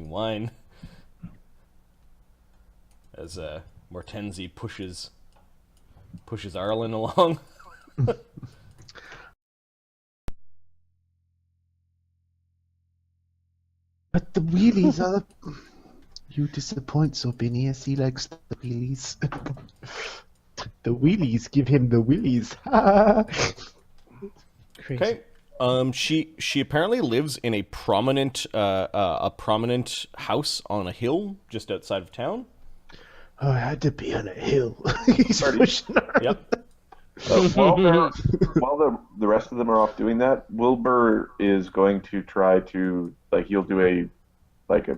drinking wine. As Mortenzie pushes Arlen along. But the wheelies are the... You disappoint Sorbinius. He likes the wheelies. The wheelies give him the willies. Okay. She apparently lives in a prominent house on a hill just outside of town. Oh, it had to be on a hill. He's pushing her. Yep. While the rest of them are off doing that, Wilbur is going to try to he'll do a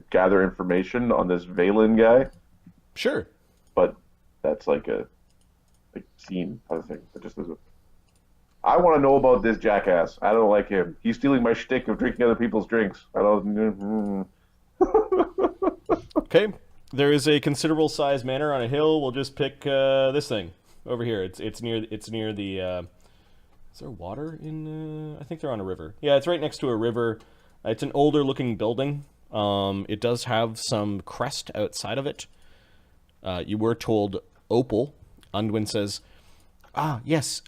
gather information on this Valen guy. Sure. But that's like a scene kind of thing. It just isn't. I want to know about this jackass. I don't like him. He's stealing my shtick of drinking other people's drinks. I don't. Okay. There is a considerable sized manor on a hill. We'll just pick this thing over here. It's near the. Is there water in? I think they're on a river. Yeah, it's right next to a river. It's an older looking building. It does have some crest outside of it. You were told Opel. Undwin says, yes.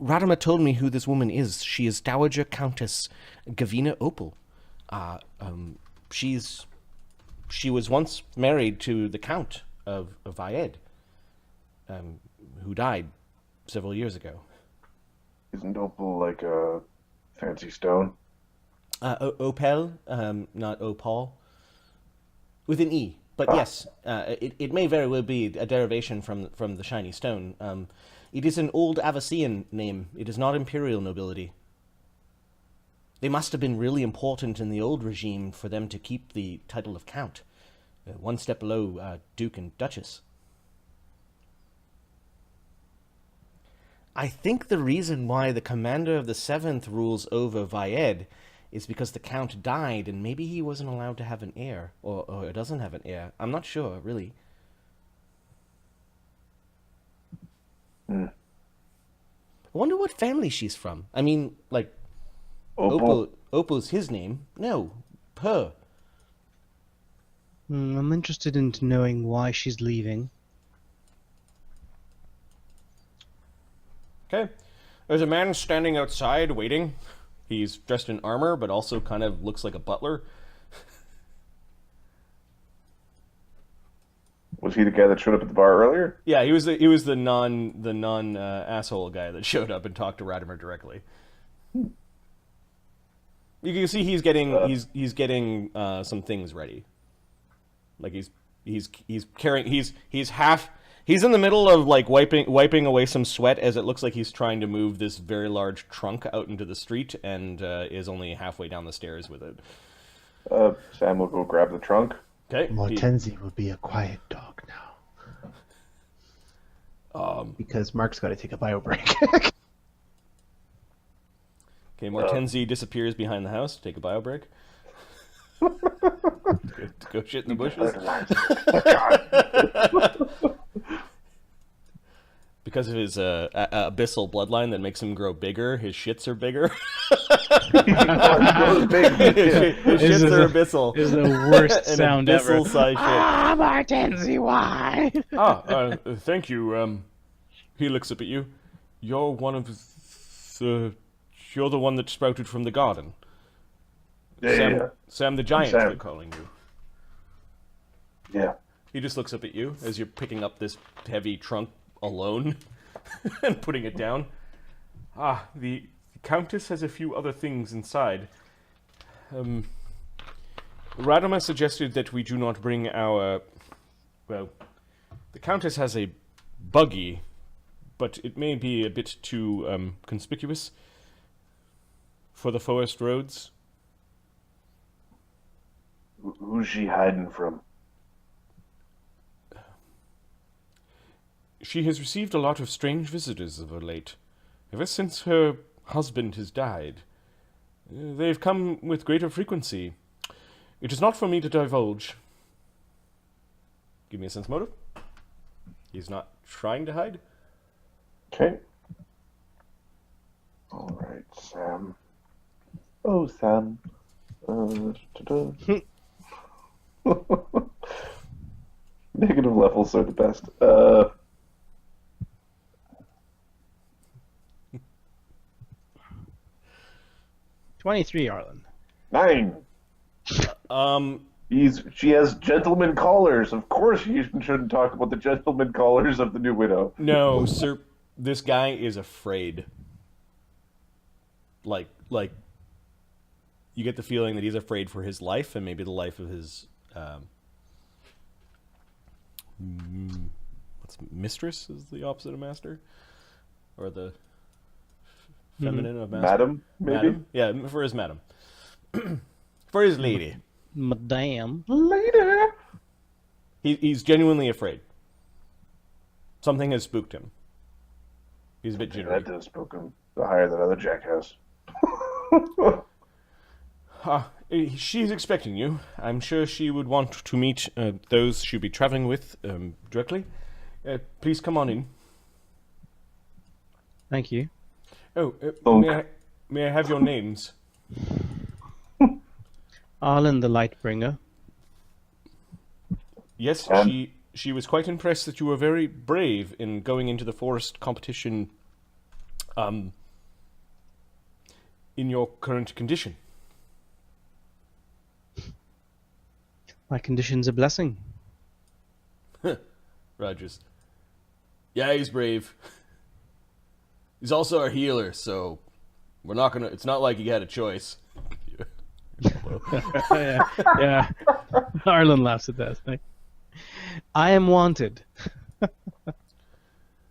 Radamer told me who this woman is. She is Dowager-Countess Gavina Opel. She was once married to the Count of Vyedd, who died several years ago. Isn't Opel like a fancy stone? Opel, not Opal. With an E. But yes, it may very well be a derivation from the shiny stone. It is an old Avacian name. It is not imperial nobility. They must have been really important in the old regime for them to keep the title of Count. One step below Duke and Duchess. I think the reason why the commander of the 7th rules over Vyedd is because the Count died, and maybe he wasn't allowed to have an heir, or doesn't have an heir. I'm not sure, really. I wonder what family she's from. I mean, like, Opel's his name. No, her. I'm interested in knowing why she's leaving. Okay. There's a man standing outside waiting. He's dressed in armor, but also kind of looks like a butler. Was he the guy that showed up at the bar earlier? Yeah, he was the non asshole guy that showed up and talked to Radamer directly. You can see he's getting some things ready. Like he's in the middle of like wiping away some sweat as it looks like he's trying to move this very large trunk out into the street and is only halfway down the stairs with it. Sam will go grab the trunk. Okay. Mortenzie will be a quiet dog now. Because Mark's got to take a bio break. Okay, Mortenzie disappears behind the house to take a bio break. to go shit in the bushes. Because of his abyssal bloodline that makes him grow bigger, his shits are bigger. His shits are abyssal. Is the worst sound ever. Abyssal-sized shit. Mortenzie, why? Thank you. He looks up at you. You're one of the... You're the one that sprouted from the garden. Sam the Giant, they're calling you. Yeah. He just looks up at you as you're picking up this heavy trunk alone and putting it down. The Countess has a few other things inside. Radamer suggested that we do not bring our... Well, the Countess has a buggy, but it may be a bit too conspicuous for the forest roads. Who's she hiding from? She has received a lot of strange visitors of late, ever since her husband has died. They've come with greater frequency. It is not for me to divulge. Give me a sense motive. He's not trying to hide. Okay. All right, Sam. Oh, Sam. Negative levels are the best. 23, Arlen. 9. Um, She has gentleman callers. Of course, you shouldn't talk about the gentleman callers of the new widow. no, sir. This guy is afraid. Like, you get the feeling that he's afraid for his life and maybe the life of his, what's mistress is the opposite of master, or the feminine of master. Madam, maybe? Madam? Yeah, for his madam. For his lady. Madame. Lady. He's genuinely afraid. Something has spooked him. He's a bit jittery. That does spook him. The higher that other jackass. She's expecting you. I'm sure she would want to meet those she'll be traveling with directly. Please come on in. Thank you. Oh, Thunk. may I have your names? Arlen the Lightbringer. Yes, she was quite impressed that you were very brave in going into the forest competition in your current condition. My condition's a blessing. Rogers. Yeah, he's brave. He's also our healer, so we're not gonna. It's not like he had a choice. yeah. Arlen laughs at that. Like, I am wanted.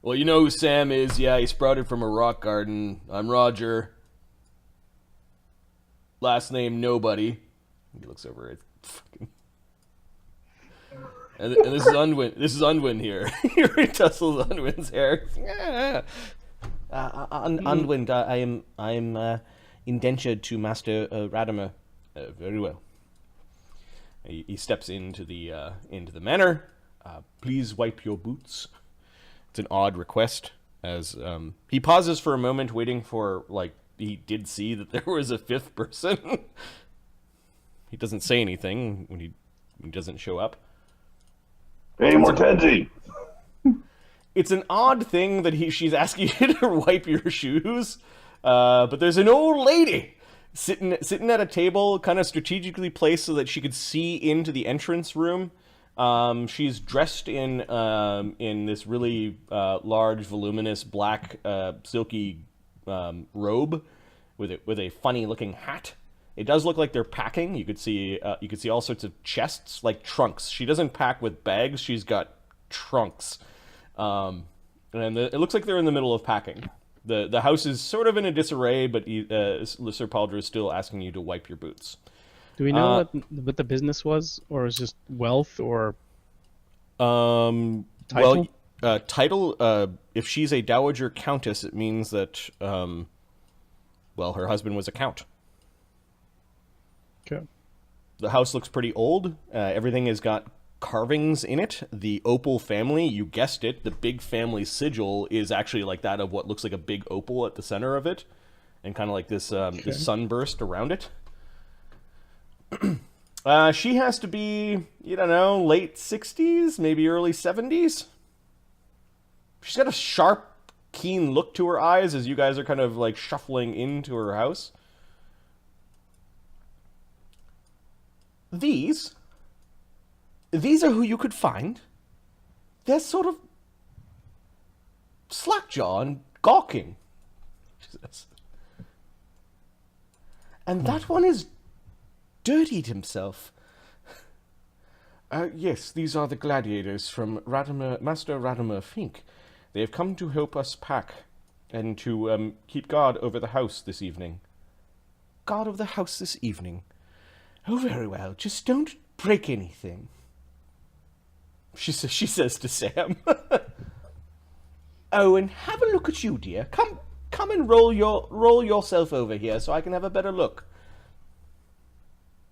Well, you know who Sam is. Yeah, he sprouted from a rock garden. I'm Roger. Last name Nobody. He looks over it. Fucking. And this is Undwin. This is Undwin here. He tussles Undwin's hair. Yeah. Undwin, I am indentured to Master Radamer. Very well. He steps into the manor. Please wipe your boots. It's an odd request. As he pauses for a moment, waiting for he did see that there was a fifth person. He doesn't say anything when he doesn't show up. Hey, Mortenzie! It's an odd thing that she's asking you to wipe your shoes, but there's an old lady sitting at a table, kind of strategically placed so that she could see into the entrance room. She's dressed in this really large, voluminous, black, silky robe with a funny-looking hat. It does look like they're packing. You could see all sorts of chests, like trunks. She doesn't pack with bags. She's got trunks. And it looks like they're in the middle of packing. The house is sort of in a disarray, but Sir Paldra is still asking you to wipe your boots. Do we know what the business was, or is it just wealth, or title? Well, title. If she's a Dowager-Countess, it means that her husband was a count. Okay. The house looks pretty old. Everything has got carvings in it. The Opel family, you guessed it, the big family sigil is actually like that of what looks like a big opal at the center of it, and kind of like this sunburst around it. She has to be, late 60s, maybe early 70s. She's got a sharp, keen look to her eyes as you guys are kind of like shuffling into her house. These are who you could find. They're sort of slackjaw and gawking. And that one is dirtied himself. Yes, these are the gladiators from Master Radamer Fink. They have come to help us pack and to keep guard over the house this evening. Guard over the house this evening? Oh, very well. Just don't break anything. She says to Sam. Oh, and have a look at you, dear. Come and roll yourself over here so I can have a better look.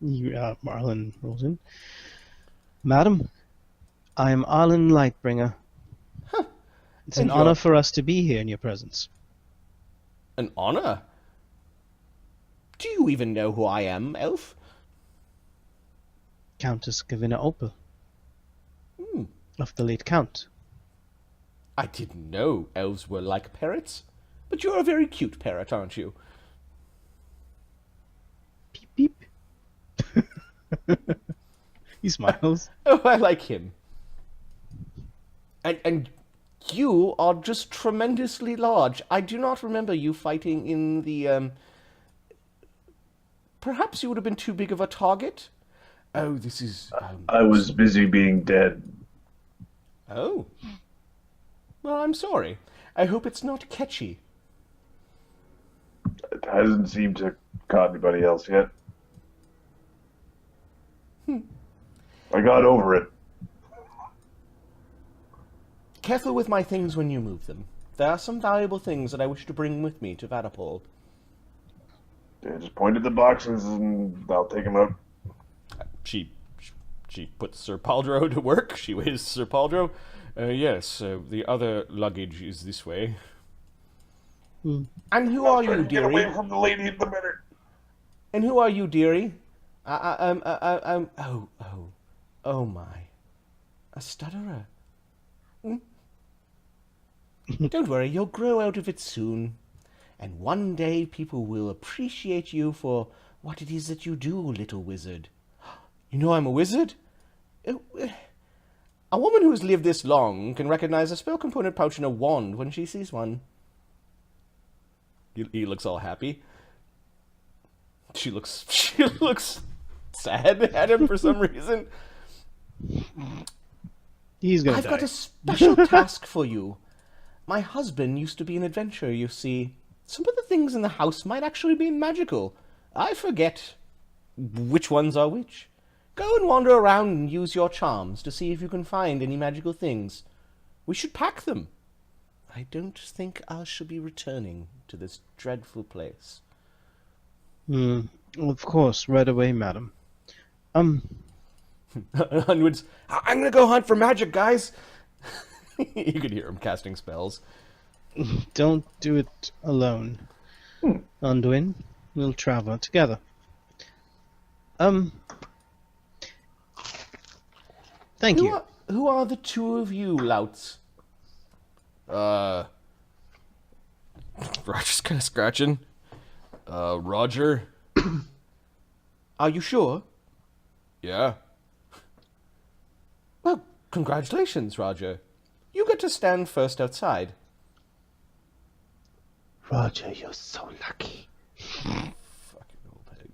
Arlen rolls in. Madam, I am Arlen Lightbringer. Huh. It's an honor for us to be here in your presence. An honor? Do you even know who I am, elf? Dowager-Countess Gavina Opel Hmm. of the late Count. I didn't know elves were like parrots, but you're a very cute parrot, aren't you? Beep beep. He smiles. Oh, I like him. And you are just tremendously large. I do not remember you fighting in the, Perhaps you would have been too big of a target? Oh, this is... I was busy being dead. Oh. Well, I'm sorry. I hope it's not catchy. It hasn't seemed to caught anybody else yet. I got over it. Careful with my things when you move them. There are some valuable things that I wish to bring with me to Vaddapol. Yeah, just point at the boxes and I'll take them out. She puts Sir Paldro to work. She weighs Sir Paldro. Yes, the other luggage is this way. And who are you, Get away dearie? from the lady in the middle. And who are you, dearie? Oh my. A stutterer. Don't worry, you'll grow out of it soon. And one day people will appreciate you for what it is that you do, little wizard. You know I'm a wizard? A woman who has lived this long can recognize a spell component pouch in a wand when she sees one. He looks all happy. She looks sad at him for some reason. He's gonna I've die. got a special task for you. My husband used to be an adventurer, you see. Some of the things in the house might actually be magical. I forget which ones are which. Go and wander around and use your charms to see if you can find any magical things. We should pack them. I don't think I shall be returning to this dreadful place. Of course, right away, madam. Undwin's, I'm gonna go hunt for magic, guys! You could hear him casting spells. Don't do it alone. Undwin, we'll travel together. Thank you. Who are the two of you, louts? Roger's kind of scratching. Roger? Are you sure? Yeah. Well, congratulations, Roger. You get to stand first outside. Roger, you're so lucky. Fucking old peg.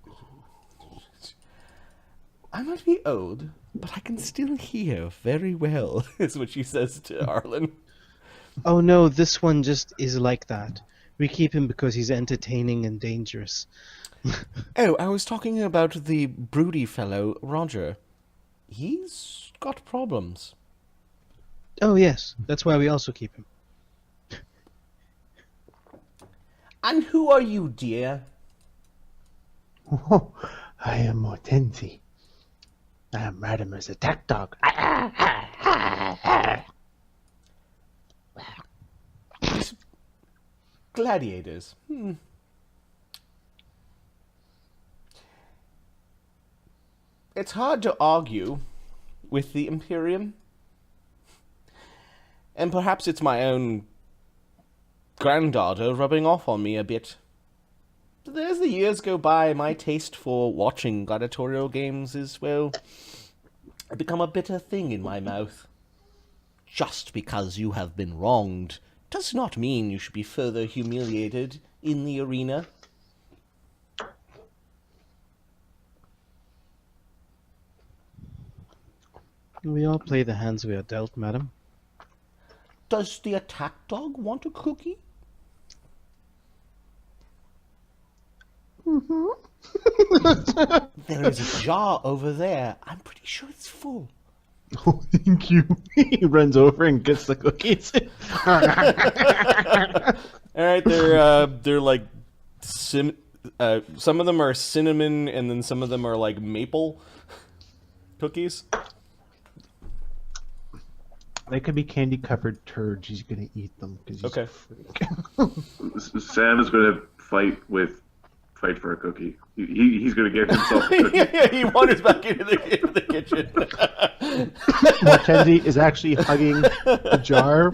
I might be old, but I can still hear very well, is what she says to Arlen. Oh no, this one just is like that. We keep him because he's entertaining and dangerous. Oh, I was talking about the broody fellow, Roger. He's got problems. Oh yes, that's why we also keep him. And who are you, dear? Oh, I am Mortenzie. I am Radamer's attack dog. Gladiators. It's hard to argue with the Imperium. And perhaps it's my own granddaughter rubbing off on me a bit. But as the years go by, my taste for watching gladiatorial games is, well, become a bitter thing in my mouth. Just because you have been wronged does not mean you should be further humiliated in the arena. We all play the hands we are dealt, madam. Does the attack dog want a cookie? There is a jar over there. I'm pretty sure it's full. Oh, thank you. He runs over and gets the cookies. All right, they're like some of them are cinnamon, and then some of them are like maple cookies. They could be candy-covered turds. He's gonna eat them because he's Okay. a freak. Sam is going to fight with fight for a cookie. He's going to get himself a cookie. Yeah, he wanders back into the kitchen. Mortenzie is actually hugging the jar.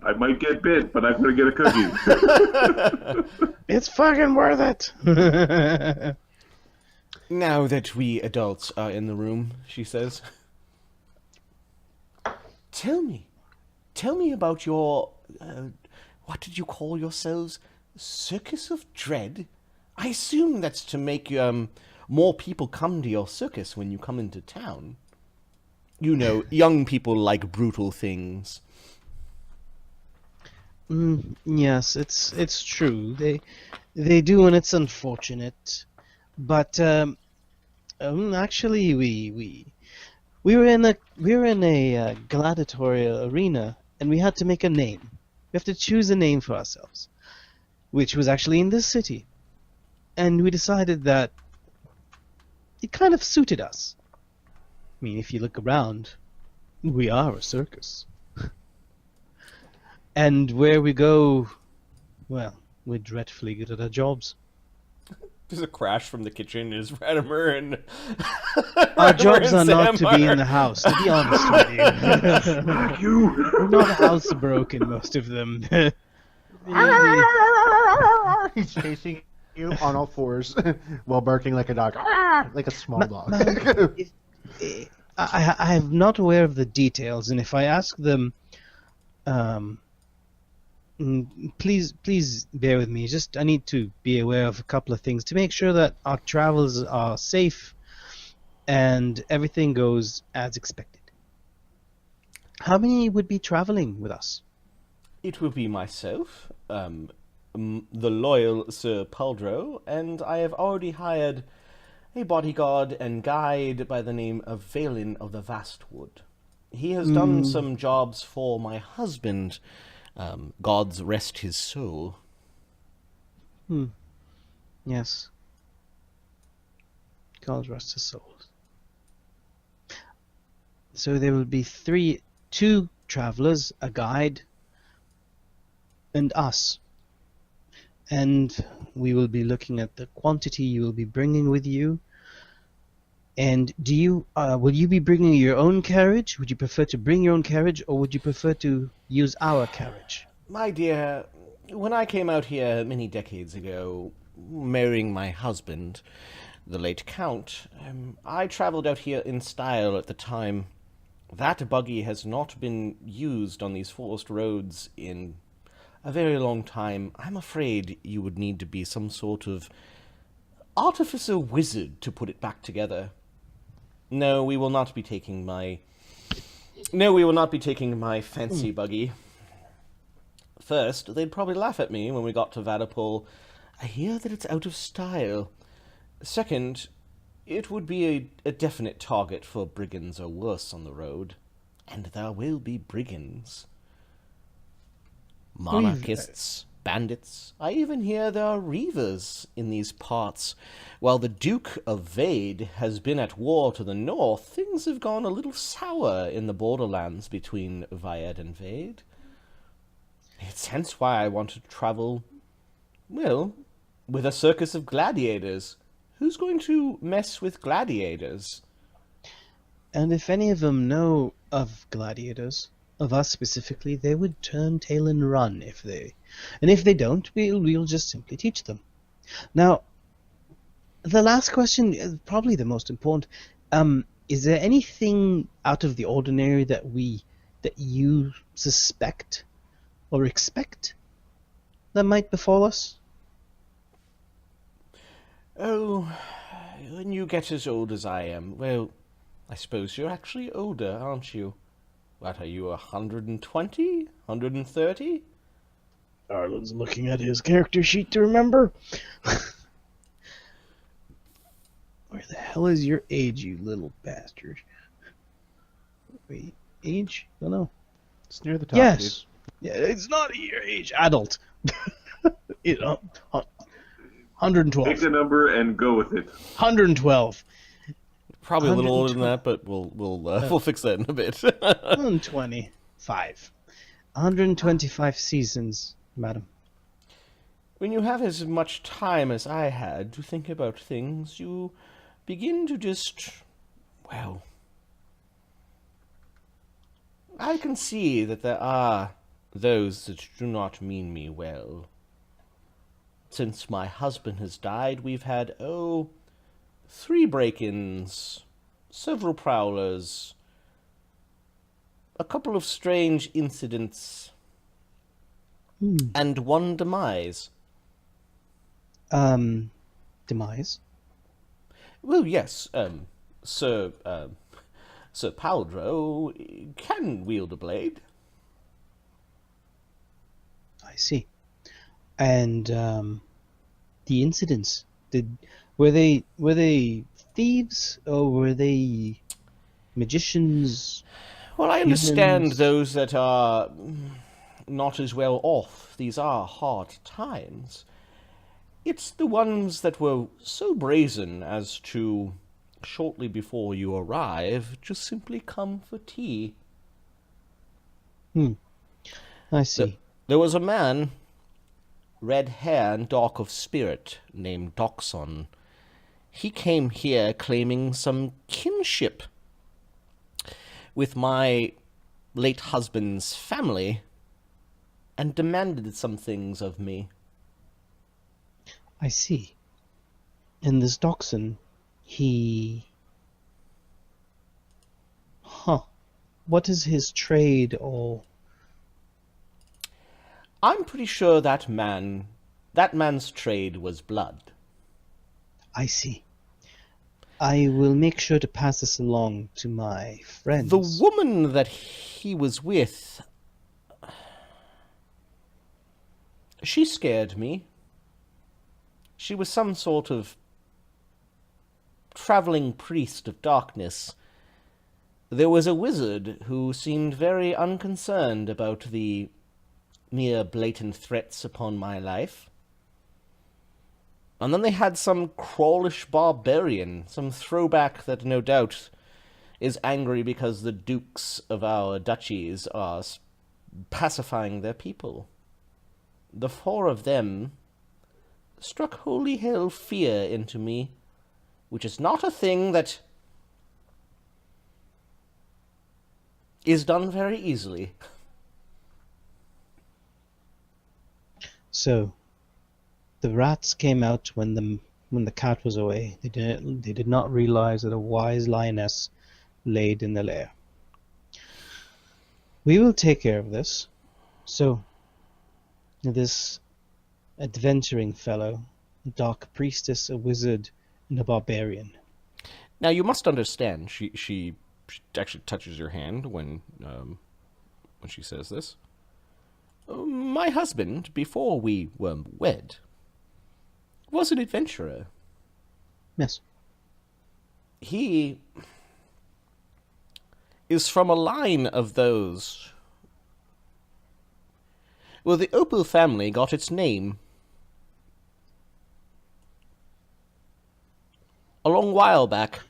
I might get bit, but I'm going to get a cookie. It's fucking worth it. Now that we adults are in the room, she says, Tell me about your, what did you call yourselves? Circus of Dread? I assume that's to make more people come to your circus when you come into town. You know, young people like brutal things. Yes, it's true. They do, and it's unfortunate. But actually, we were in a gladiatorial arena, and we had to make a name. We have to choose a name for ourselves, which was actually in this city, and we decided that it kind of suited us. I mean, if you look around, we are a circus. And where we go, well, we're dreadfully good at our jobs. There's a crash from the kitchen. Is Radamer and Our Radamer jobs and are not Sam to be in the house, to be honest with you. Fuck you! We're not housebroken, most of them. He's chasing you on all fours while barking like a dog, like a small dog. I'm not aware of the details, and if I ask them, please bear with me. Just I need to be aware of a couple of things to make sure that our travels are safe and everything goes as expected. How many would be traveling with us? It will be myself, the loyal Sir Puldro, and I have already hired a bodyguard and guide by the name of Valen of the Vastwood. He has done some jobs for my husband. Gods rest his soul. Yes. God rest his soul. So there will be two travelers, a guide, and us. And we will be looking at the quantity you will be bringing with you. And will you be bringing your own carriage? Would you prefer to bring your own carriage, or would you prefer to use our carriage? My dear, when I came out here many decades ago, marrying my husband, the late Count, I travelled out here in style at the time. That buggy has not been used on these forest roads in a very long time. I'm afraid you would need to be some sort of artificer wizard to put it back together. No, we will not be taking my fancy buggy. First, they'd probably laugh at me when we got to Vaddapol. I hear that it's out of style. Second, it would be a definite target for brigands or worse on the road. And there will be brigands. Monarchists, bandits. I even hear there are reavers in these parts. While the Duke of Vyedd has been at war to the north, things have gone a little sour in the borderlands between Vyedd and Vayd. It's hence why I want to travel, well, with a circus of gladiators. Who's going to mess with gladiators? And if any of them know of gladiators, of us specifically, they would turn tail and run if they don't, we'll just simply teach them. Now, the last question is probably the most important. Is there anything out of the ordinary that you suspect or expect that might befall us? Oh, when you get as old as I am, well, I suppose you're actually older, aren't you? What, are you 120? 130? Arlen's looking at his character sheet to remember. Where the hell is your age, you little bastard? Wait, age? I don't know. It's near the top. Yes. Yeah, it's not your age. Adult. 112. Take the number and go with it. 112. Probably a little older than that, but we'll fix that in a bit. 125. 125 seasons, madam. When you have as much time as I had to think about things, you begin to just, well, I can see that there are those that do not mean me well. Since my husband has died, we've had, 3 break-ins, several prowlers, a couple of strange incidents, and 1 demise. Demise? Well, yes, Sir Paldro can wield a blade. I see. And the incidents, were they thieves or were they magicians? Well, I understand Humans? those that are not as well off. These are hard times. It's the ones that were so brazen as to, shortly before you arrive, just simply come for tea. I see. There was a man, red hair and dark of spirit, named Doxon. He came here claiming some kinship with my late husband's family and demanded some things of me. I see. And this Doxon, what is his trade or... I'm pretty sure that man's trade was blood. I see. I will make sure to pass this along to my friends. The woman that he was with, she scared me. She was some sort of traveling priest of darkness. There was a wizard who seemed very unconcerned about the mere blatant threats upon my life. And then they had some crawlish barbarian, some throwback that no doubt is angry because the dukes of our duchies are pacifying their people. The 4 of them struck holy hell fear into me, which is not a thing that is done very easily. So, the rats came out when the cat was away. They did not realize that a wise lioness laid in the lair. We will take care of this. So, this adventuring fellow, a dark priestess, a wizard, and a barbarian. Now you must understand, she actually touches your hand when she says this. My husband, before we were wed, was an adventurer. Yes. He is from a line of those... Well, the Opel family got its name a long while back.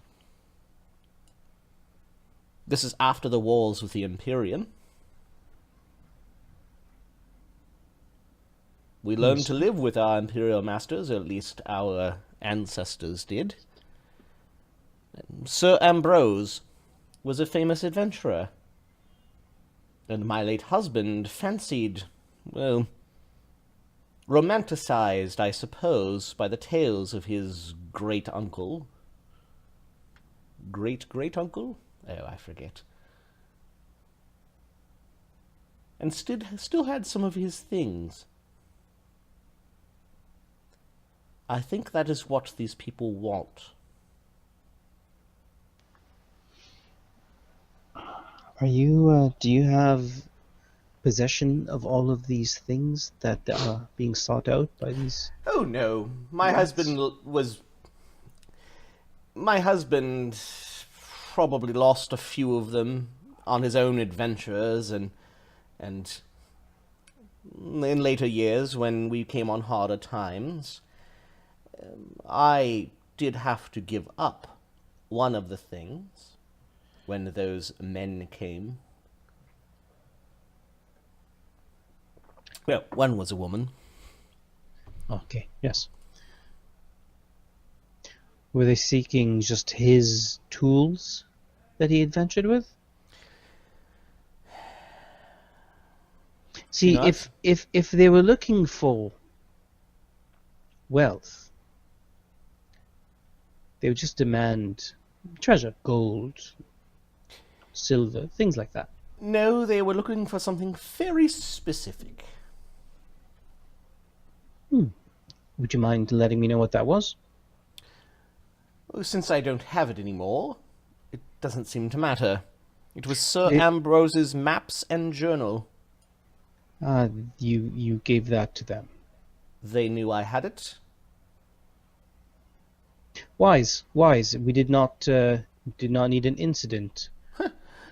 This is after the wars with the Imperium. We learned to live with our Imperial masters, or at least our ancestors did. Sir Ambrose was a famous adventurer, and my late husband fancied, well, romanticized, I suppose, by the tales of his great-uncle. Great-great-uncle? Oh, I forget. And still had some of his things. I think that is what these people want. Are you, do you have possession of all of these things that are being sought out by these? Oh, no. My husband probably lost a few of them on his own adventures, and in later years, when we came on harder times, I did have to give up one of the things when those men came. Well, one was a woman. Okay, yes. Were they seeking just his tools that he adventured with? See, Not? if they were looking for wealth, they would just demand treasure, gold, silver, things like that. No, they were looking for something very specific. Would you mind letting me know what that was? Oh, since I don't have it anymore, it doesn't seem to matter. It was Sir It- Ambrose's maps and journal. You gave that to them. They knew I had it. Wise. We did not need an incident.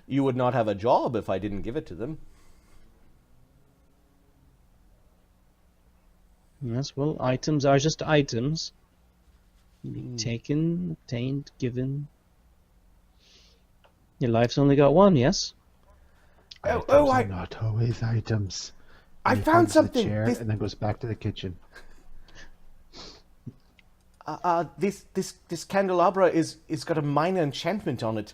You would not have a job if I didn't give it to them. Yes, well, items are just items. Taken, obtained, given. Your life's only got one, yes? Items oh, are not always items. I And he found points to the something. chair This- and then goes back to the kitchen. This candelabra is got a minor enchantment on it.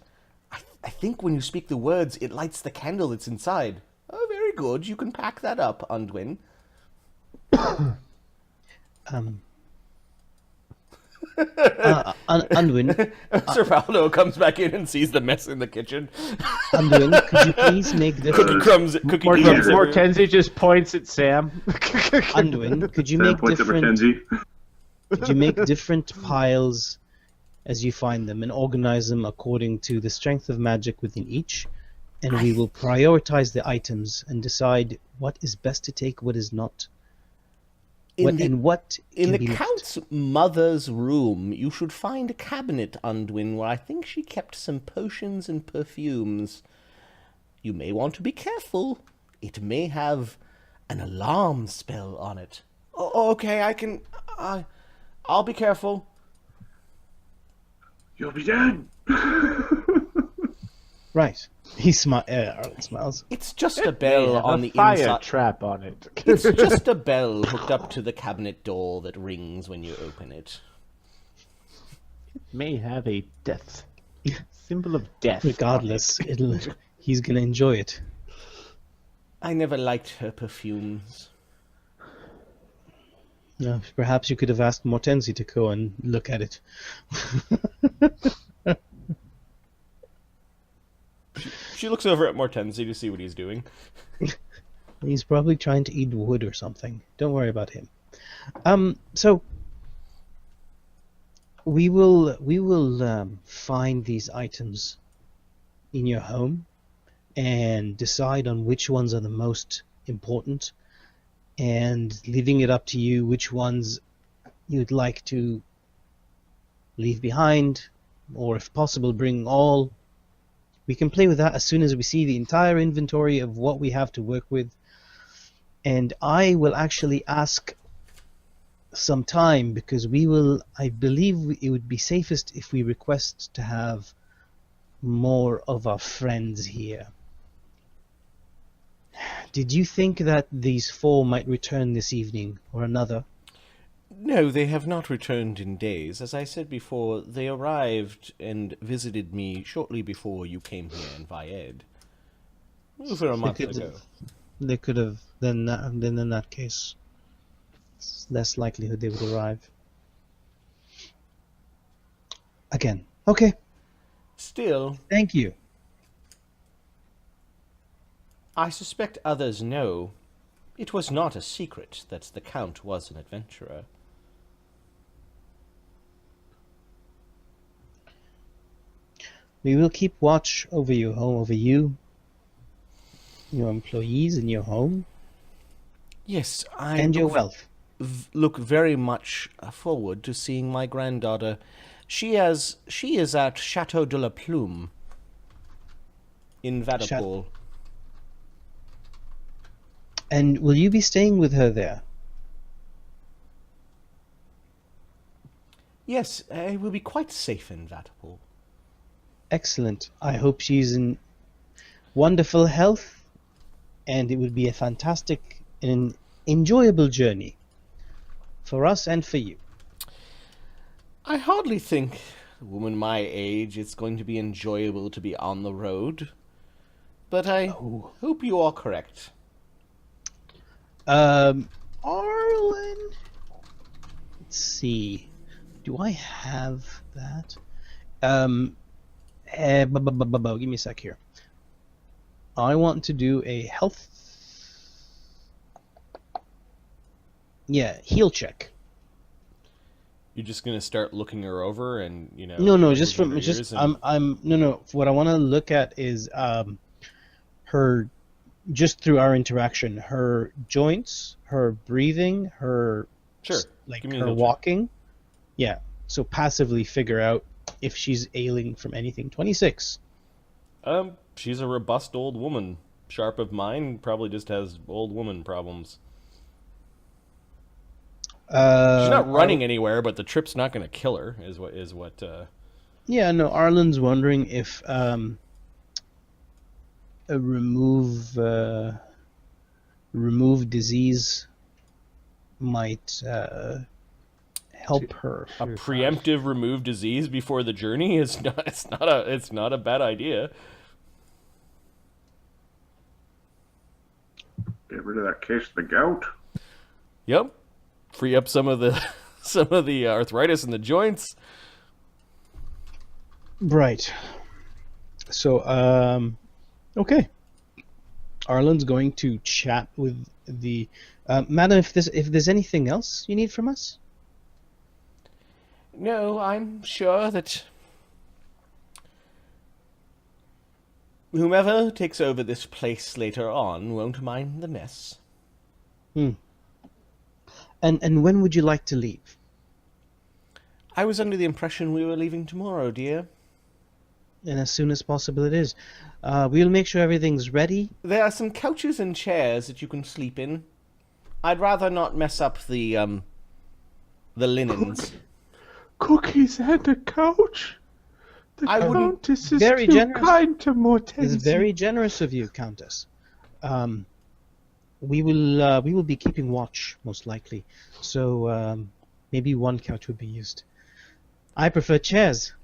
I think when you speak the words, it lights the candle that's inside. Oh, very good. You can pack that up, Undwin. Undwin, Sir Paolo comes back in and sees the mess in the kitchen. Undwin, could you please make Cookie different... crumbs everywhere. Mortenzie just points at Sam. Undwin, could you Sam make points at different... Mortenzie. Could you make different piles as you find them and organize them according to the strength of magic within each? And we will prioritize the items and decide what is best to take, what is not. In What In can the be left. Count's mother's room, you should find a cabinet, Undwin, where I think she kept some potions and perfumes. You may want to be careful. It may have an alarm spell on it. Oh, okay, I can... I'll be careful. You'll be dead. Right. Arlen smiles. It's just a bell Have on a the fire inside. trap on it. It's just a bell hooked up to the cabinet door that rings when you open it. May have a death symbol of death. Regardless, he's gonna enjoy it. I never liked her perfumes. Perhaps you could have asked Mortenzie to go and look at it. She looks over at Mortenzie to see what he's doing. He's probably trying to eat wood or something. Don't worry about him. So we will find these items in your home and decide on which ones are the most important, and leaving it up to you which ones you'd like to leave behind, or if possible bring all. We can play with that as soon as we see the entire inventory of what we have to work with. And I will actually ask some time, because I believe it would be safest if we request to have more of our friends here. Did you think that these four might return this evening or another? No, they have not returned in days. As I said before, they arrived and visited me shortly before you came here in Vyedd. Over a month ago. They could have. Then in that case, it's less likelihood they would arrive. Again. Okay. Still, Thank you. I suspect others know. It was not a secret that the Count was an adventurer. We will keep watch over your home, over you, your employees, and your home, Yes, I and your wealth. look very much forward to seeing my granddaughter. She is at Chateau de la Plume in Vaddapol. And will you be staying with her there? Yes, it will be quite safe in Vaddapol. Excellent. I hope she's in wonderful health, and it would be a fantastic and enjoyable journey for us and for you. I hardly think, a woman my age, it's going to be enjoyable to be on the road. But I hope you are correct. Arlen, let's see. Do I have that? Give me a sec here. I want to do a health. Yeah, heal check. You're just gonna start looking her over, and No, just from moving her just ears and- no. What I want to look at is her, just through our interaction, her joints, her breathing, her Sure. like Give me a her heal check. walking. Yeah. So passively figure out if she's ailing from anything. 26. She's a robust old woman, sharp of mind, probably just has old woman problems. She's not running anywhere, but the trip's not going to kill her. Is what. Yeah, no. Arlen's wondering if a remove disease might help her. A preemptive remove disease before the journey is not. It's not a bad idea. Get rid of that case of the gout. Yep. Free up some of the arthritis in the joints. Right. So, okay. Arlen's going to chat with the madam. If there's anything else you need from us. No, I'm sure that whomever takes over this place later on won't mind the mess. And when would you like to leave? I was under the impression we were leaving tomorrow, dear. And as soon as possible it is. We'll make sure everything's ready. There are some couches and chairs that you can sleep in. I'd rather not mess up the linens. Cookies and a couch. The I wouldn't- Countess is Very too generous. kind to Mortenzie. It's very generous of you, Countess. We will be keeping watch, most likely. So maybe one couch would be used. I prefer chairs.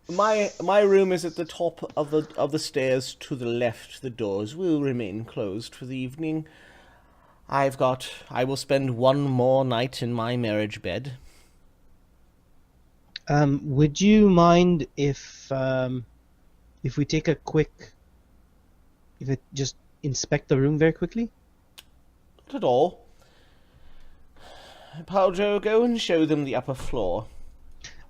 My room is at the top of the stairs to the left. The doors will remain closed for the evening. I will spend one more night in my marriage bed. Would you mind if we take a quick, if it just inspect the room very quickly? Not at all. Paljo, go and show them the upper floor.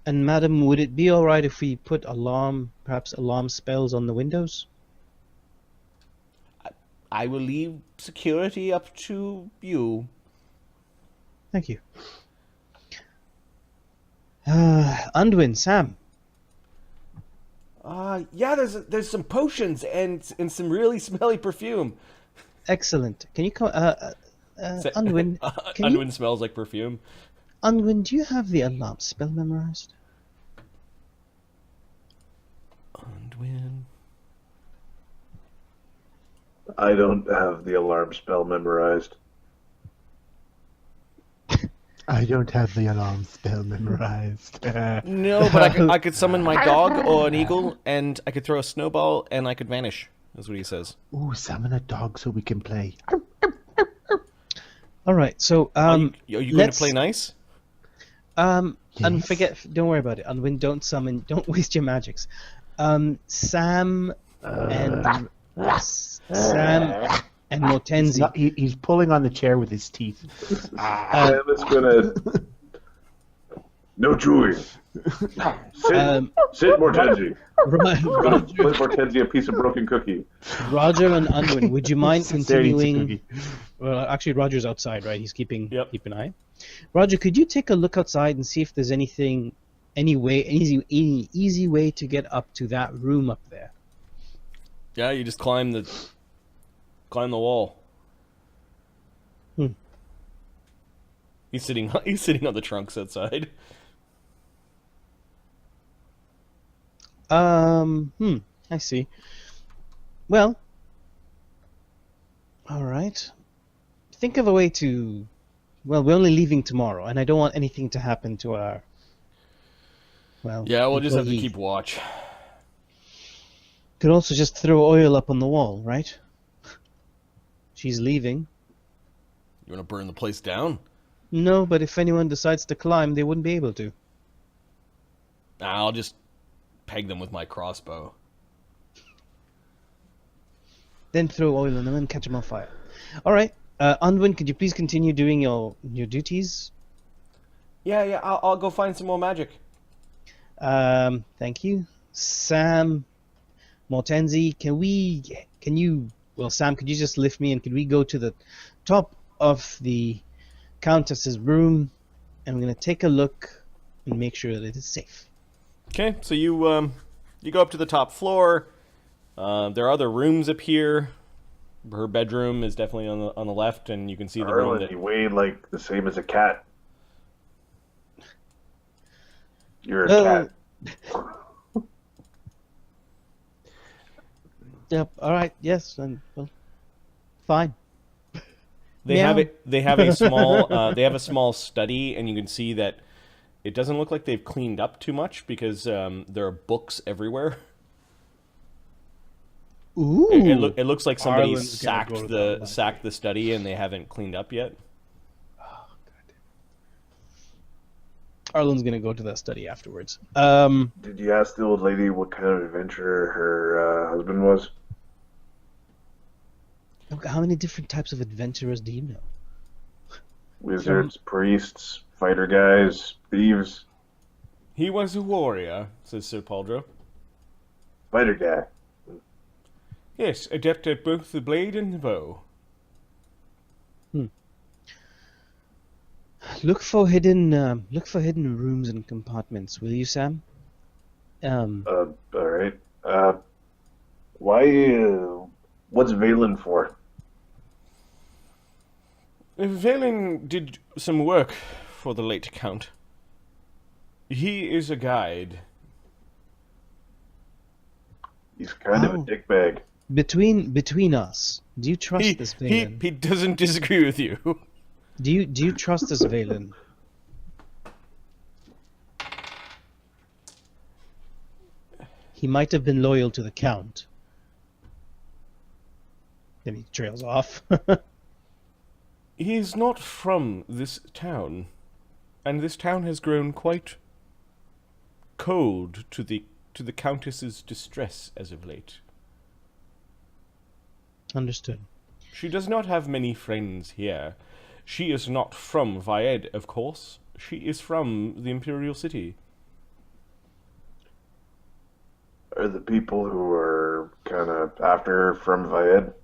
And madam, would it be all right if we put perhaps alarm spells on the windows? I will leave security up to you. Thank you. Undwin, Sam. Yeah, there's some potions and some really smelly perfume. Excellent. Can you come, Undwin? Undwin smells like perfume. Undwin, do you have the alarm spell memorized? Undwin. I don't have the alarm spell memorized. I don't have the alarm spell memorized. No, but I could summon my dog or an eagle, and I could throw a snowball, and I could vanish. That's what he says. Ooh, summon a dog so we can play. All right. So Are you going to let's- play nice? and Yes. don't worry about it. Unwin, don't waste your magics. Sam and Mortenzie. He's pulling on the chair with his teeth. Sam is gonna. No chewing. Sit, Mortenzie. Roger, Give Mortenzie a piece of broken cookie. Roger and Unwin, would you mind There eats a continuing? cookie. Well, actually, Roger's outside, right? He's keep an eye. Roger, could you take a look outside and see if there's any easy way to get up to that room up there? Yeah, you just climb the wall. He's sitting on the trunks outside. I see. Well, all right. think of a way to... Well, we're only leaving tomorrow, and I don't want anything to happen to our... Well, Yeah, we'll just have to employee. keep watch. Could also just throw oil up on the wall, right? She's leaving. You want to burn the place down? No, but if anyone decides to climb, they wouldn't be able to. I'll just peg them with my crossbow. Then throw oil on them and catch them on fire. All right, Undwin, could you please continue doing your duties? Yeah, I'll go find some more magic. Thank you, Sam. Mortenzie, Sam, could you just lift me and could we go to the top of the Countess's room and we're going to take a look and make sure that it is safe. Okay, so you go up to the top floor. There are other rooms up here. Her bedroom is definitely on the left, and you can see the room Arlen, that... you weigh like the same as a cat. You're a cat. Yep. All right. Yes. Well, fine. They have a small study, and you can see that it doesn't look like they've cleaned up too much because there are books everywhere. Ooh. It looks like somebody Arlen's gonna go to sacked the study, and they haven't cleaned up yet. Arlen's gonna go to that study afterwards. Did you ask the old lady what kind of adventurer her husband was? How many different types of adventurers do you know? Wizards, priests, fighter guys, thieves. He was a warrior, says Sir Pauldro. Fighter guy. Yes, adept at both the blade and the bow. Look for hidden rooms and compartments, will you, Sam? All right. Why? What's Valen for? Valen did some work for the late Count. He is a guide. He's kind of a dickbag. Between us, do you trust this Valen? He doesn't disagree with you. Do you trust this Valen? He might have been loyal to the Count. Then he trails off. He is not from this town, and this town has grown quite cold to the Countess's distress as of late. Understood. She does not have many friends here. She is not from Vyedd, of course. She is from the Imperial City. Are the people who are kind of after her from Vyedd?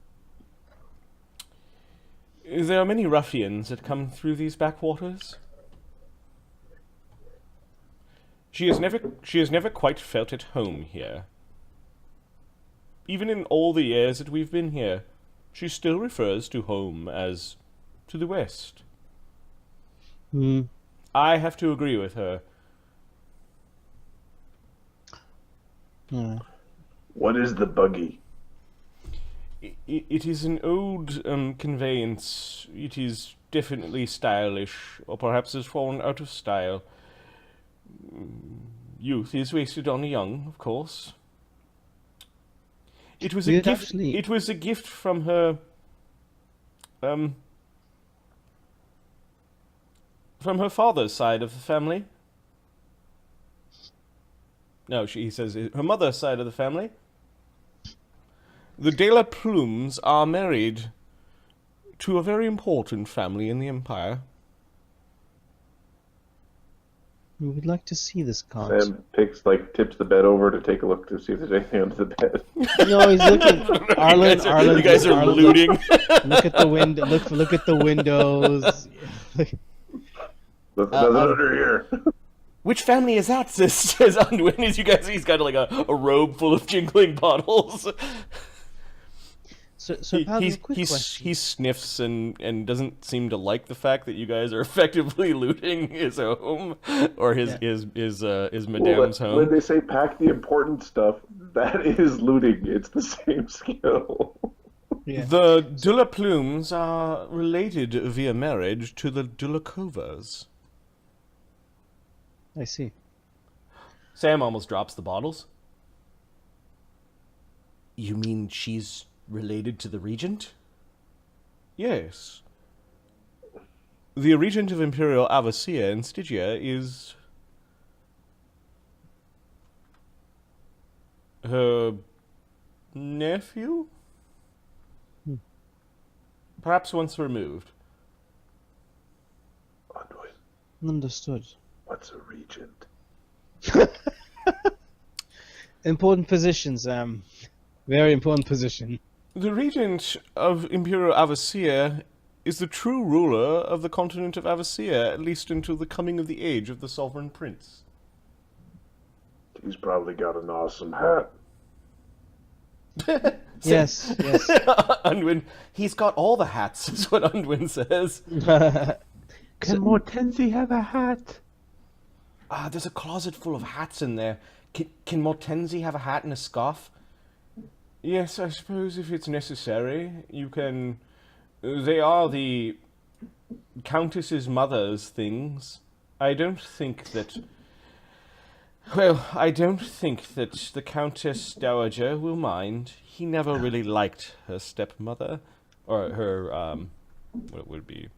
There are many ruffians that come through these backwaters. She has never quite felt at home here. Even in all the years that we've been here, she still refers to home as to the west. I have to agree with her. What is the buggy? It is an old conveyance. It is definitely stylish, or perhaps has fallen out of style. Youth is wasted on the young, of course. It was a gift. It was a gift from her. From her father's side of the family. No, he says her mother's side of the family. The De La Plumes are married to a very important family in the Empire. We would like to see this card. Sam tips the bed over to take a look to see if there's anything under the bed. No, he's looking. Arlen, you guys are looting. Look at the window. Look at the windows. Nothing under here. Which family is that? Says Undwin. As you guys, he's got like a robe full of jingling bottles. So quick question. He sniffs and doesn't seem to like the fact that you guys are effectively looting his home or his madame's home. When they say pack the important stuff, that is looting. It's the same skill. Yeah. The de la Plumes are related via marriage to the de la Covers. I see. Sam almost drops the bottles. You mean she's related to the regent? Yes. The regent of Imperial Avacia and Stygia is her nephew? Perhaps once removed. Undwin, Understood. what's a regent? Important position, Sam. Very important position. The regent of Imperial Avacia is the true ruler of the continent of Avacia, at least until the coming of the age of the sovereign prince. He's probably got an awesome hat. Yes, yes. Undwin, he's got all the hats, is what Undwin says. Can Mortenzie have a hat? There's a closet full of hats in there. Can Mortenzie have a hat and a scarf? Yes, I suppose if it's necessary, you can... They are the Countess's mother's things. I don't think that... Well, I don't think that the Countess Dowager will mind. He never really liked her stepmother. Or her, what would it be?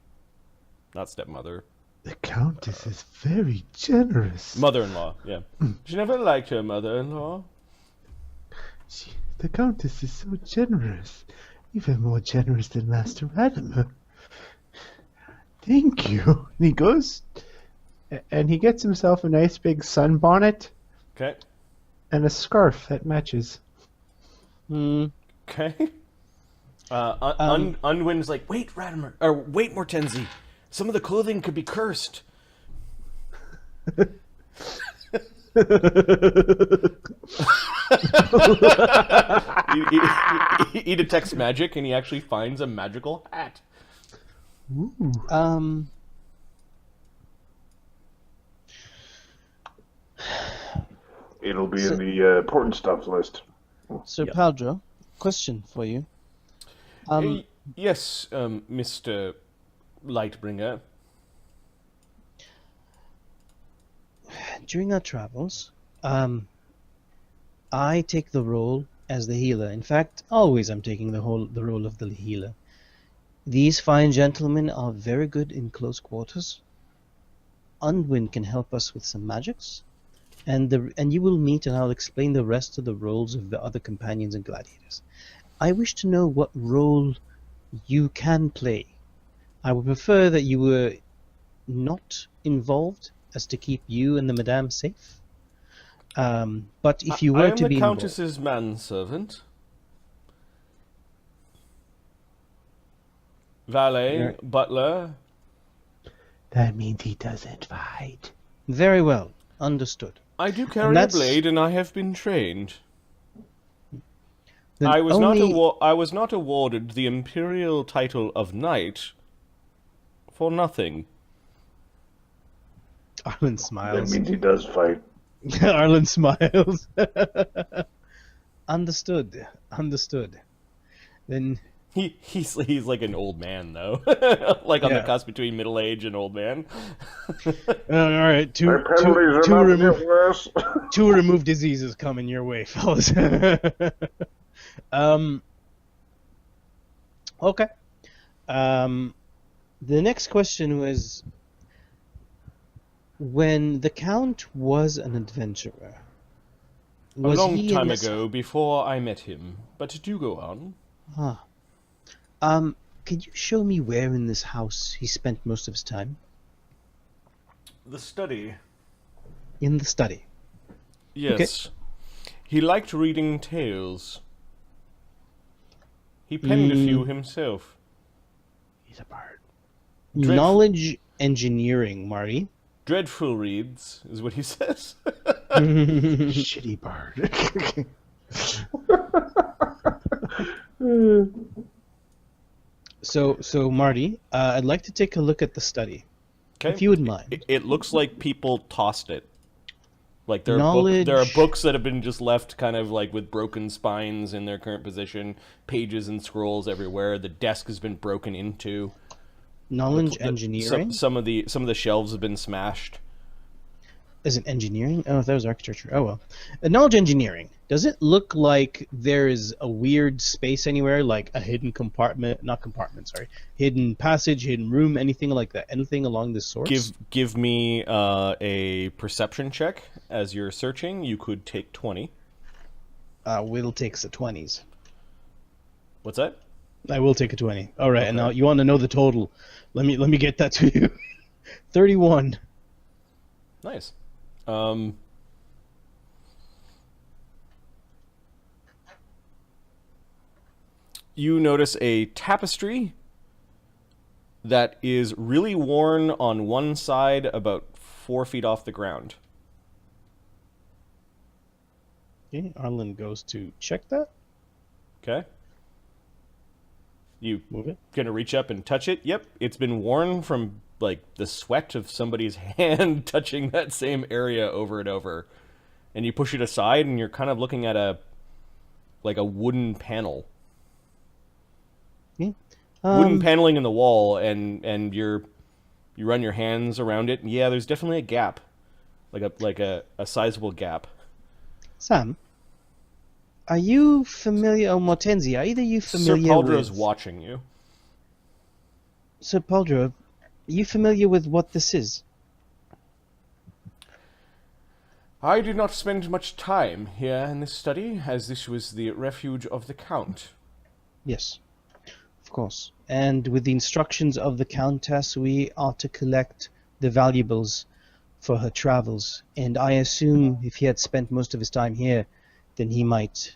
Not stepmother. The Countess is very generous. Mother-in-law, yeah. She never liked her mother-in-law. The Countess is so generous. Even more generous than Master Radamer. Thank you. And he goes, and he gets himself a nice big sunbonnet Okay. and a scarf that matches. Okay. Undwin's like, wait, Radamer, or wait, Mortenzie. Some of the clothing could be cursed. He detects magic, and he actually finds a magical hat. Ooh. It'll be in the important stuff list. Sir Paldro, question for you. Yes, Mr. Lightbringer. During our travels, I take the role as the healer. In fact, always I'm taking the role of the healer. These fine gentlemen are very good in close quarters. Undwin can help us with some magics, and you will meet, and I'll explain the rest of the roles of the other companions and gladiators. I wish to know what role you can play. I would prefer that you were not involved, as to keep you and the madame safe. But if you were to be I am the Countess's manservant. Valet, butler. That means he doesn't fight. Very well, understood. I do carry a blade, and I have been trained. Then I was not awarded the imperial title of knight for nothing. Arlen That smiles. means he does fight. Arlen smiles. Understood. Then He's like an old man though, like on the cusp between middle age and old man. all right, two removed diseases coming your way, fellas. Okay. The next question was, when the Count was an adventurer, A long time ago, before I met him. But do go on. Could you show me where in this house he spent most of his time? The study. In the study. Yes. Okay. He liked reading tales. He penned a few himself. He's a bard. Knowledge engineering, Marty. Dreadful reads, is what he says. Shitty bard. So Marty, I'd like to take a look at the study. Okay. If you would mind. It looks like people tossed it. Like there are books that have been just left kind of like with broken spines in their current position, pages and scrolls everywhere. The desk has been broken into. Knowledge, engineering. Some of the shelves have been smashed. Is it engineering? Oh, that was architecture. Oh well. Knowledge engineering. Does it look like there is a weird space anywhere, like a hidden compartment? Not compartment, sorry. Hidden passage, hidden room, anything like that? Anything along this sort? Give me a perception check as you're searching. You could take 20. Will takes a 20s. What's that? I will take a 20. All right, okay. And now you want to know the total. Let me get that to you. 31. Nice. You notice a tapestry that is really worn on one side, about 4 feet off the ground. Okay, Arlen goes to check that. Okay. You move it. Gonna reach up and touch it? Yep, it's been worn from like the sweat of somebody's hand touching that same area over and over. And you push it aside, and you're kind of looking at a wooden panel. Okay. Wooden paneling in the wall, and you run your hands around it. And yeah, there's definitely a gap, like a sizable gap. Sam, are you familiar? Oh, Mortenzie, are either you familiar? Sir Paldro's watching you. Sir Paldro, are you familiar with what this is? I did not spend much time here in this study, as this was the refuge of the Count. Yes, of course. And with the instructions of the Countess, we are to collect the valuables for her travels. And I assume if he had spent most of his time here, then he might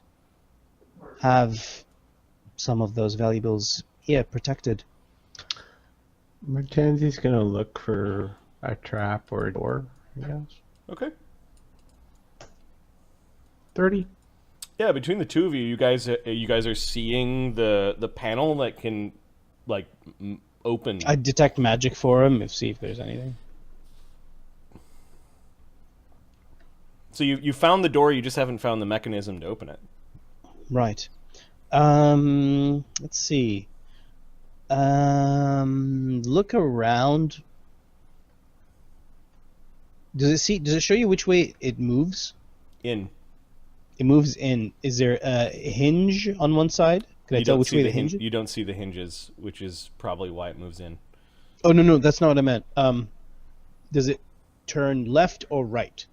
have some of those valuables here protected. Mortenzie's gonna look for a trap or a door, I guess. Okay. 30. Yeah, between the two of you, you guys are seeing the panel that can open. I detect magic for him, see if there's anything. So you found the door, you just haven't found the mechanism to open it. Right. Let's see. Look around. Does it show you which way it moves? In. It moves in. Is there a hinge on one side? Can I tell which way the hinge is? You don't see the hinges, which is probably why it moves in. Oh, no, that's not what I meant. Does it turn left or right?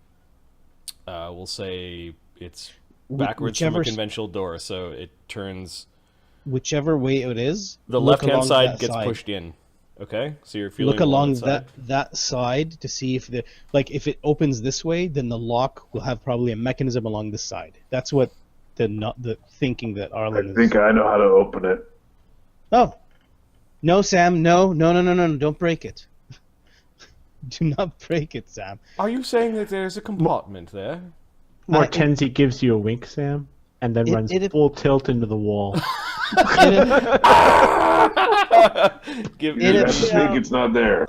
We'll say it's backwards from a conventional door, so it turns... Whichever way it is, the left-hand side gets pushed in. Okay, so you're feeling look along that side to see if if it opens this way, then the lock will have probably a mechanism along this side. That's what the thinking that Arlen is. I think I know how to open it. Oh, no, Sam, no, don't break it. Do not break it, Sam. Are you saying that there's a compartment there? Mortenzie gives you a wink, Sam, and then runs full tilt into the wall. It's not there.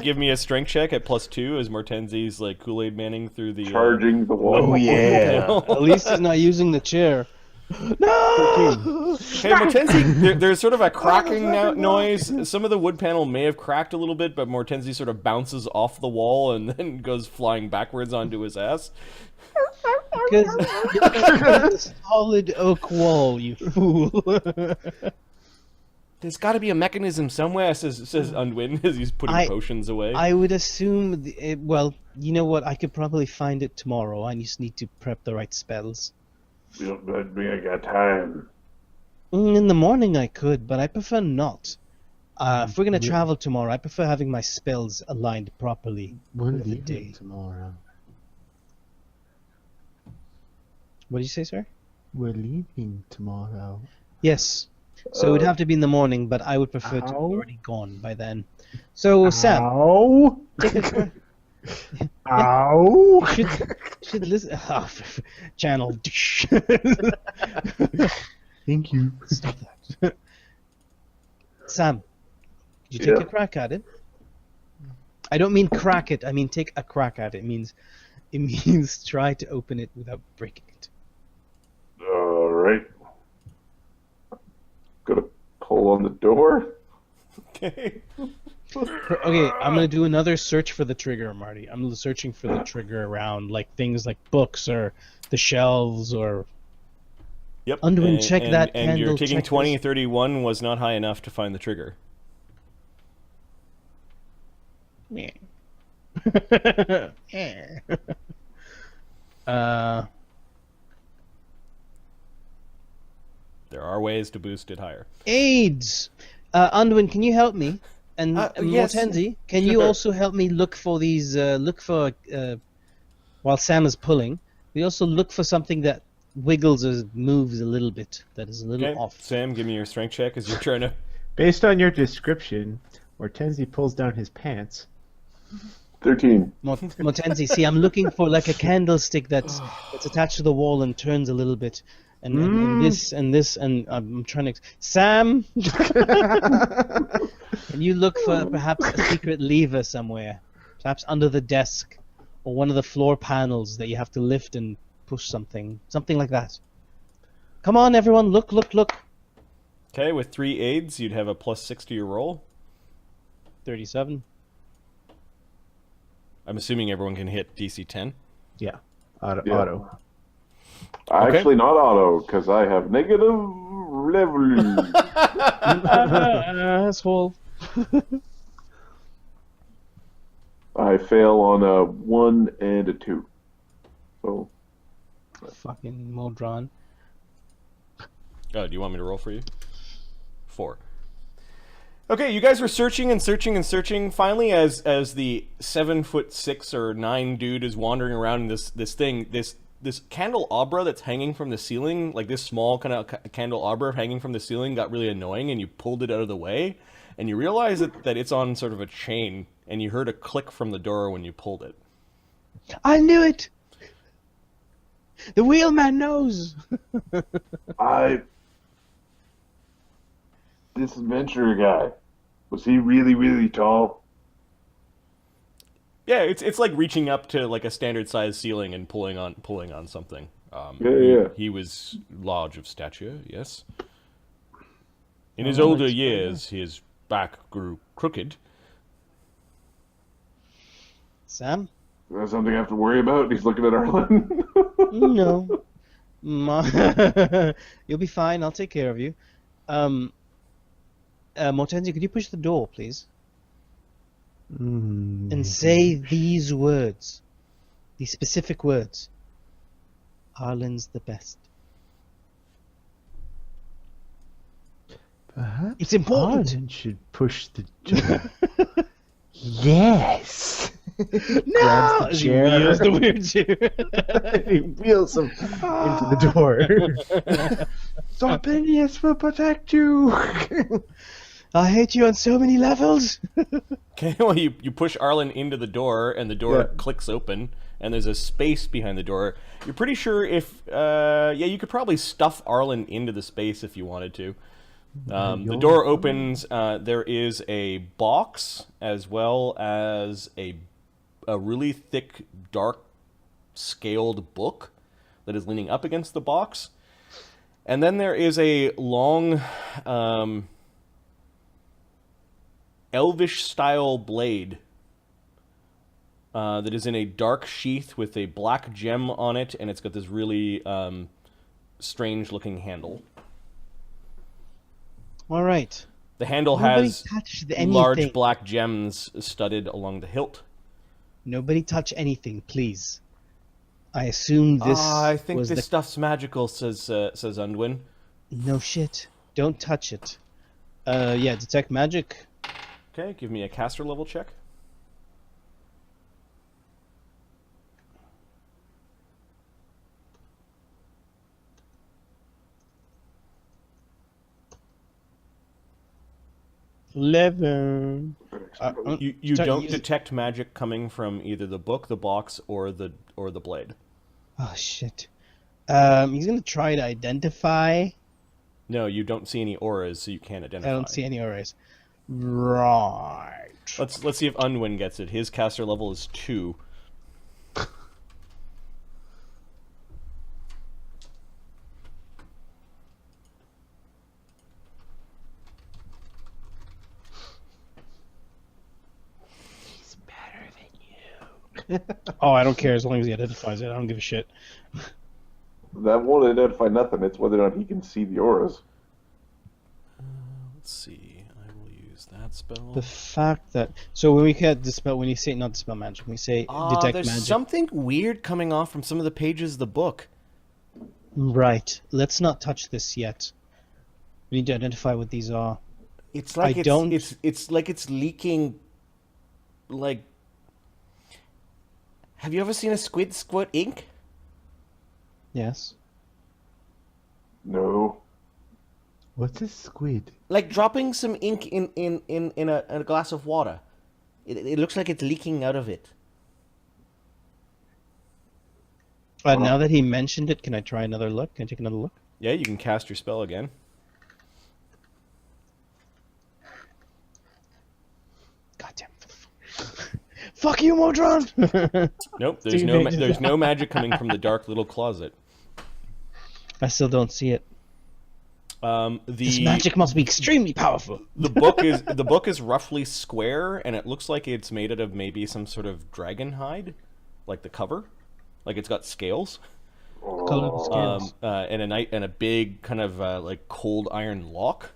Give me a strength check at +2 as Mortenzie's Kool-Aid Manning through the charging the wall. Oh yeah. At least he's not using the chair. No! Hey, Mortenzie, there's sort of a cracking noise. Some of the wood panel may have cracked a little bit, but Mortenzie sort of bounces off the wall and then goes flying backwards onto his ass. Because a solid oak wall, you fool. There's got to be a mechanism somewhere, says Undwin as he's putting potions away. I would assume, well, you know what, I could probably find it tomorrow. I just need to prep the right spells. I got time. In the morning I could, but I prefer not. If we're going to travel tomorrow, I prefer having my spells aligned properly. We're leaving tomorrow. What did you say, sir? We're leaving tomorrow. Yes. So it would have to be in the morning, but I would prefer to be already gone by then. So, Sam. Ow! Ow! Should listen. Oh, channel. Thank you. Stop that. Sam, did you take a crack at it? I don't mean crack it. I mean take a crack at it. It means it means try to open it without breaking it. All right. Gonna pull on the door. Okay. Okay, I'm gonna do another search for the trigger, Marty. I'm searching for the trigger around like things like books or the shelves or. Yep. Undwin, check that and candle. you're taking check 20, this. 31 was not high enough to find the trigger. Yeah. There are ways to boost it higher. AIDS. Undwin, can you help me? And Yes. Mortenzie, can you Sure. also help me look for these? While Sam is pulling, we also look for something that wiggles or moves a little bit. That is a little Okay, off. Sam, give me your strength check as you're trying to. Based on your description, Mortenzie pulls down his pants. 13. Mortenzie, see, I'm looking for like a candlestick that's attached to the wall and turns a little bit, and this and this, and I'm trying to. Sam, can you look for perhaps a secret lever somewhere, perhaps under the desk, or one of the floor panels that you have to lift and push something like that. Come on, everyone, look. Okay, with 3 aids, you'd have a +6 to your roll. 37. I'm assuming everyone can hit DC 10. Yeah. Auto. Yeah. Auto. Okay. Actually, not auto, because I have negative level. Asshole. I fail on a 1 and a 2. So, Fucking Modron. Oh, do you want me to roll for you? 4. Okay, you guys were searching and searching and searching. Finally, as the 7'6" or 9" dude is wandering around in this candelabra that's hanging from the ceiling, like this small kind of candelabra hanging from the ceiling, got really annoying, and you pulled it out of the way, and you realize that it's on sort of a chain, and you heard a click from the door when you pulled it. I knew it! The wheelman knows! This adventurer guy, was he really, really tall? Yeah, it's like reaching up to like a standard size ceiling and pulling on something. Yeah. He was large of stature, yes. In his older years, his back grew crooked. Sam? Is that something I have to worry about? He's looking at Arlen. No. You'll be fine, I'll take care of you. Mortenzie, could you push the door, please? And say these words. These specific words. Arlen's the best. Perhaps It's important. Arlen should push the door. Yes. No! Grabs the chair. He wheels the weird chair. He wheels him into the door. Sarpenius will protect you. I hate you on so many levels. Okay, well, you push Arlen into the door, and the door clicks open, and there's a space behind the door. You're pretty sure if, you could probably stuff Arlen into the space if you wanted to. The door opens, there is a box, as well as a really thick, dark, scaled book that is leaning up against the box. And then there is a long, elvish-style blade that is in a dark sheath with a black gem on it, and it's got this really strange-looking handle. All right. The handle Nobody has touched anything. large black gems studded along the hilt. Nobody touch anything, please. I assume this I think was this the... stuff's magical, says Undwin. No shit. Don't touch it. Detect magic. Okay, give me a caster level check. Eleven. You don't detect magic coming from either the book, the box, or the blade. Oh shit. He's gonna try to identify. No, you don't see any auras, so you can't identify. I don't see any auras. Right. Let's see if Undwin gets it. His caster level is 2. Oh, I don't care as long as he identifies it. I don't give a shit. That won't identify nothing. It's whether or not he can see the auras. Let's see. I will use that spell. The fact that when we can't dispel, when you say not dispel magic, when we say detect there's magic. something weird coming off from some of the pages of the book. Right. Let's not touch this yet. We need to identify what these are. It's like it's like it's leaking. Like, have you ever seen a squid squirt ink? Yes. No. What's a squid? Like dropping some ink in a glass of water. It looks like it's leaking out of it. Now that he mentioned it, can I try another look? Can I take another look? Yeah, you can cast your spell again. Goddamn. Fuck you, Modron! Nope, there's no magic coming from the dark little closet. I still don't see it. This The magic must be extremely powerful. the book is roughly square, and it looks like it's made out of maybe some sort of dragon hide, like the cover, like it's got scales. Colorful scales. And a big kind of like cold iron lock.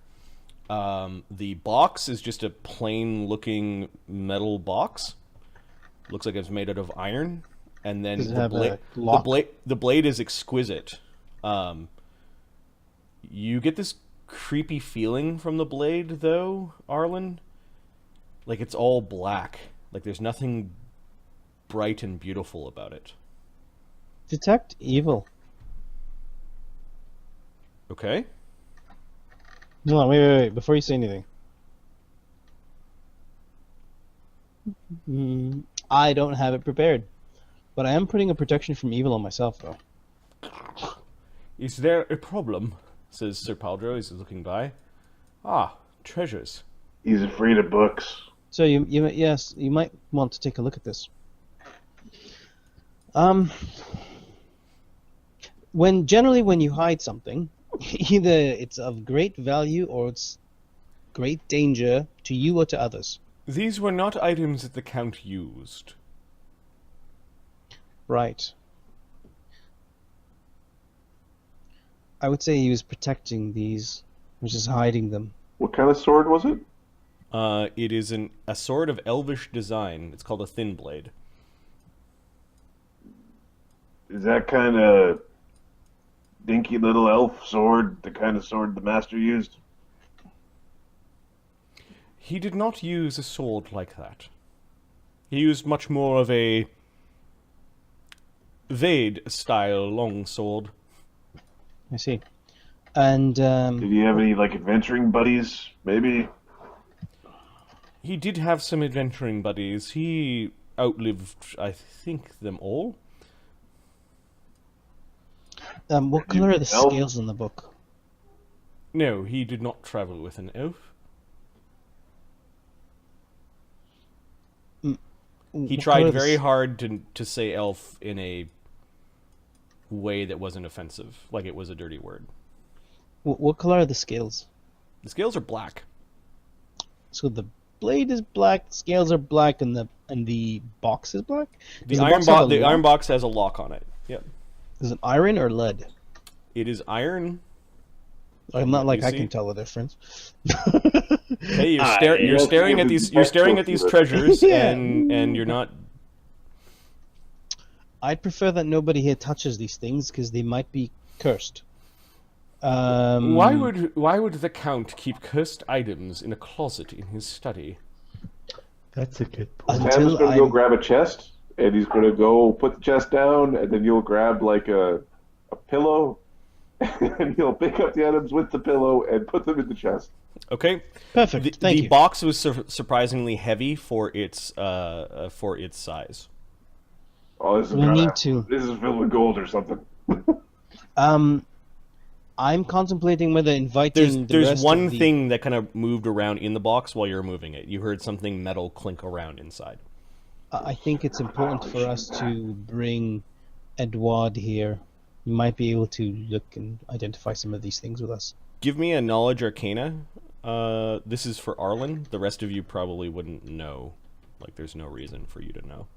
The box is just a plain looking metal box. Looks like it's made out of iron, and then Does it have a lock? the blade is exquisite. You get this creepy feeling from the blade, though, Arlen. Like it's all black. Like there's nothing bright and beautiful about it. Detect evil. Okay. No, wait. Before you say anything. I don't have it prepared. But I am putting a protection from evil on myself, though. Is there a problem? Says Sir Paldro as he's looking by. Ah, treasures. He's afraid of books. So you might want to take a look at this. When you hide something, either it's of great value or it's great danger to you or to others. These were not items that the Count used. Right. I would say he was protecting these, which is hiding them. What kind of sword was it? It is a sword of elvish design. It's called a thin blade. Is that kind of dinky little elf sword the kind of sword the master used? He did not use a sword like that. He used much more of a Vayd-style longsword. I see. And Did he have any like adventuring buddies? Maybe. He did have some adventuring buddies. He outlived, I think, them all. what color are the elf? scales in the book? No, he did not travel with an elf. He What tried color are very hard to say elf in a way that wasn't offensive, like it was a dirty word. What color are the scales? The scales are black. So the blade is black, scales are black, and the box is black. The Does iron box has a lock on it. Yep. Is it iron or lead? It is iron. I'm not like You I see? can tell the difference. Hey, you're staring at these treasures, and you're not. I'd prefer that nobody here touches these things because they might be cursed. Why would the Count keep cursed items in a closet in his study? That's a good point. Sam's Until going to go I'm- grab a chest, and he's going to go put the chest down, and then you'll grab like a pillow, and he'll pick up the items with the pillow and put them in the chest. Okay. Perfect. Thank the you. box was surprisingly heavy for its size. Oh, this is We need to- This is filled with gold or something. I'm contemplating whether inviting the There's rest one of the... thing that kind of moved around in the box while you were moving it. You heard something metal clink around inside. I think it's important for us to bring Edward here. You might be able to look and identify some of these things with us. Give me a knowledge arcana. This is for Arlen. The rest of you probably wouldn't know. Like, there's no reason for you to know.